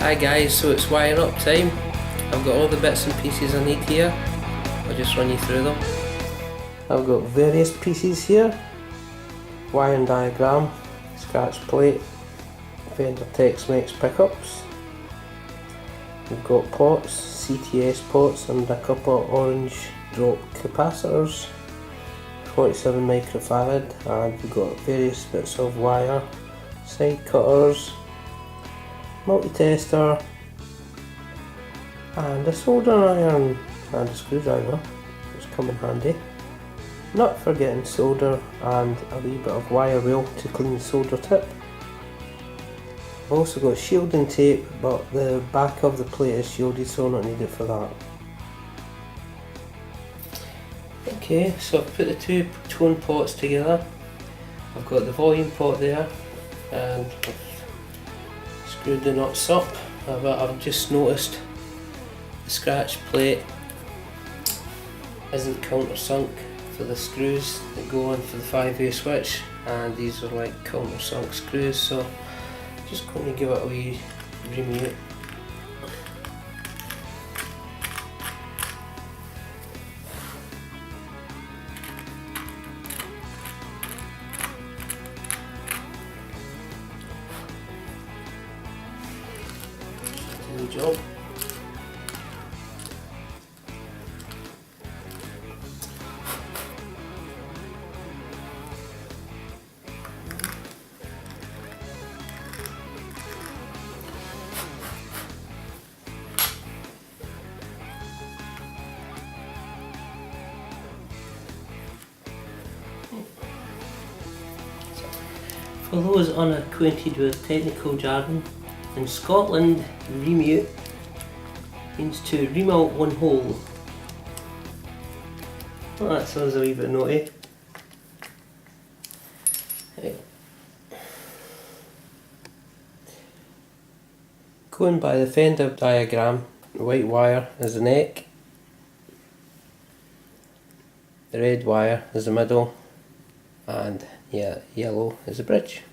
Hi guys, so it's wiring up time. I've got all the bits and pieces I need here. I'll just run you through them. I've got various pieces here. Wiring diagram, scratch plate, Fender Tex-Mex pickups. We've got ports, CTS ports and a couple of orange drop capacitors, 47 microfarad, and we've got various bits of wire, side cutters, multi-tester, and a soldering iron and a screwdriver, which come in handy. Not forgetting solder and a wee bit of wire wheel to clean the solder tip. I've also got shielding tape, but the back of the plate is shielded, so I'll not need it for that. Okay, so I've put the two tone pots together. I've got the volume pot there, and I've screwed the nuts up. I've just noticed the scratch plate isn't countersunk for the screws that go on for the 5-way switch, and these are like countersunk screws, so just going to give it a wee remute. Do the job. For those unacquainted with technical jargon, in Scotland, remute means to remount one hole. Well, that sounds a wee bit naughty. Right. Going by the Fender diagram, the white wire is the neck, the red wire is the middle, and yellow is the bridge.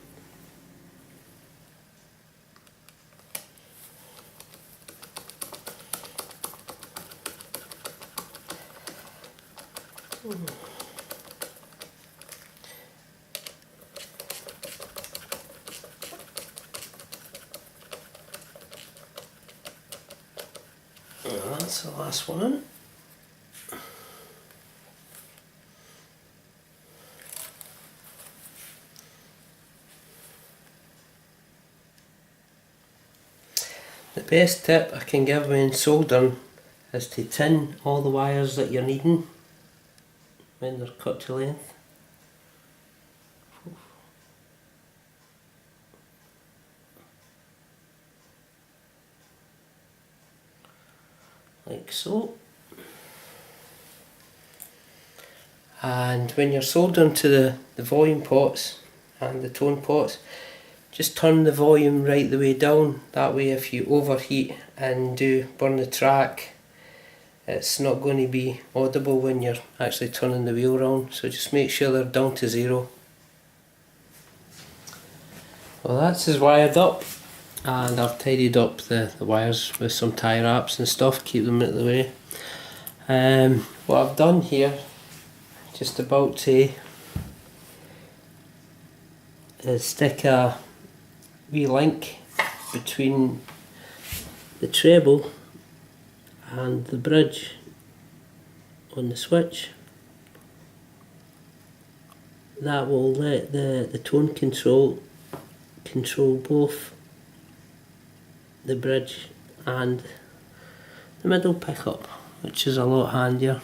That's the last one in. The best tip I can give when soldering is to tin all the wires that you're needing when they're cut to length. Like so. And when you're soldering to the volume pots and the tone pots, just turn the volume right the way down. That way if you overheat and do burn the track, it's not going to be audible when you're actually turning the wheel around. So just make sure they're down to 0. Well, that's as wired up, and I've tidied up the wires with some tie wraps and stuff, keep them out of the way. What I've done here, just about to, is stick a wee link between the treble and the bridge on the switch. That will let the tone control both the bridge and the middle pickup, which is a lot handier.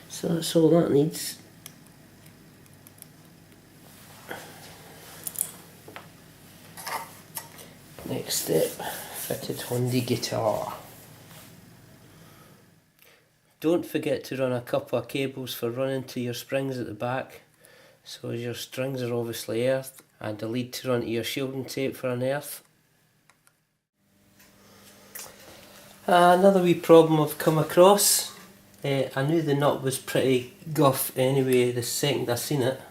So that's all that needs. Next step, fitted on the guitar. Don't forget to run a couple of cables for running to your springs at the back, so your strings are obviously earthed, and a lead to run to your shielding tape for an earth. Another wee problem I've come across, I knew the nut was pretty guff anyway the second I seen it,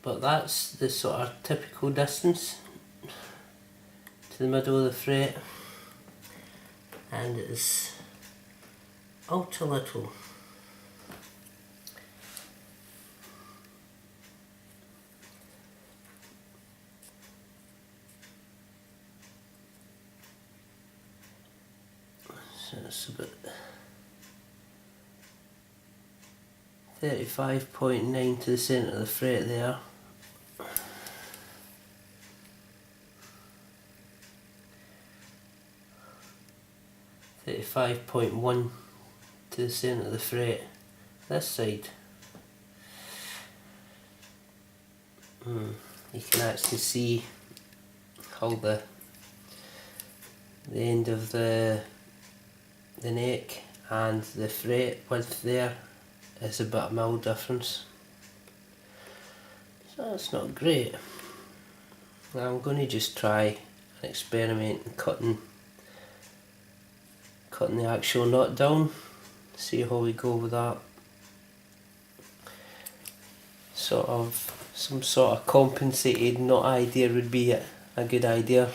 But that's the sort of typical distance to the middle of the fret, and it's ultra little. So it's about 35.9 to the centre of the fret there. .1 to the centre of the fret this side. You can actually see how the end of the neck and the fret width there is about a mil difference. So that's not great. Now I'm going to just try and experiment in cutting the actual knot down, see how we go with that. Some sort of compensated knot idea would be a good idea.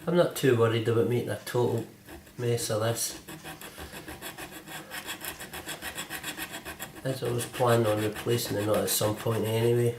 I'm not too worried about making a total mess of this, as I was planning on replacing the knot at some point anyway.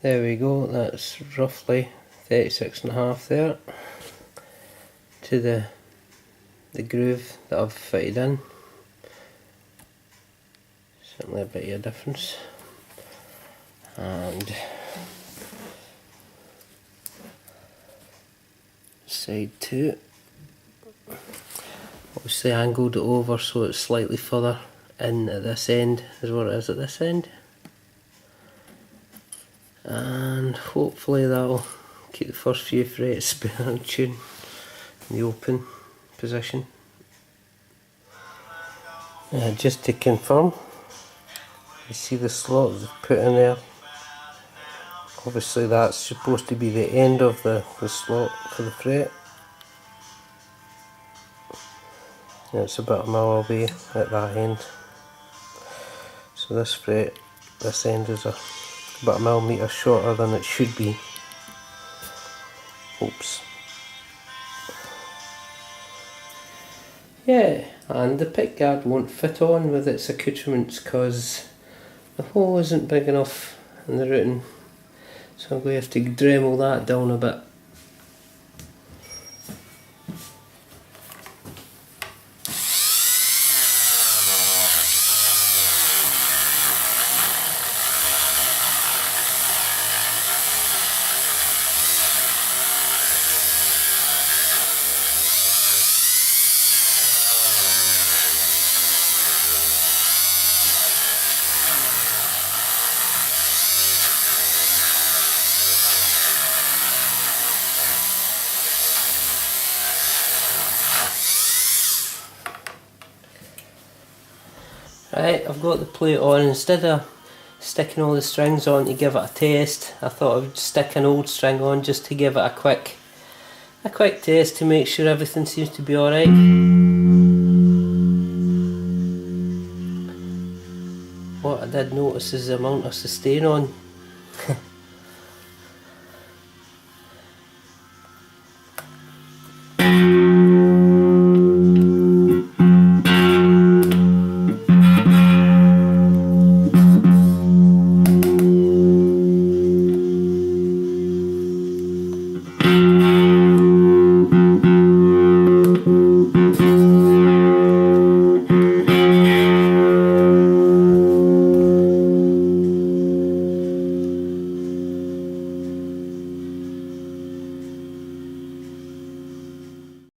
There we go, that's roughly 36.5 there to the groove that I've fitted in. Certainly a bit of a difference. And side 2, obviously angled it over so it's slightly further in at this end as what it is at this end. And hopefully that'll keep the first few frets spinning in tune in the open position. Just to confirm, you see the slot they've put in there. Obviously that's supposed to be the end of the slot for the fret. And it's about a mil away at that end. So this fret, this end is about a millimetre shorter than it should be. Oops. Yeah, and the pickguard won't fit on with its accoutrements because the hole isn't big enough in the routing, so I'm going to have to Dremel that down a bit. Right, I've got the plate on. Instead of sticking all the strings on to give it a test, I thought I would stick an old string on just to give it a quick test to make sure everything seems to be alright. What I did notice is the amount of sustain on.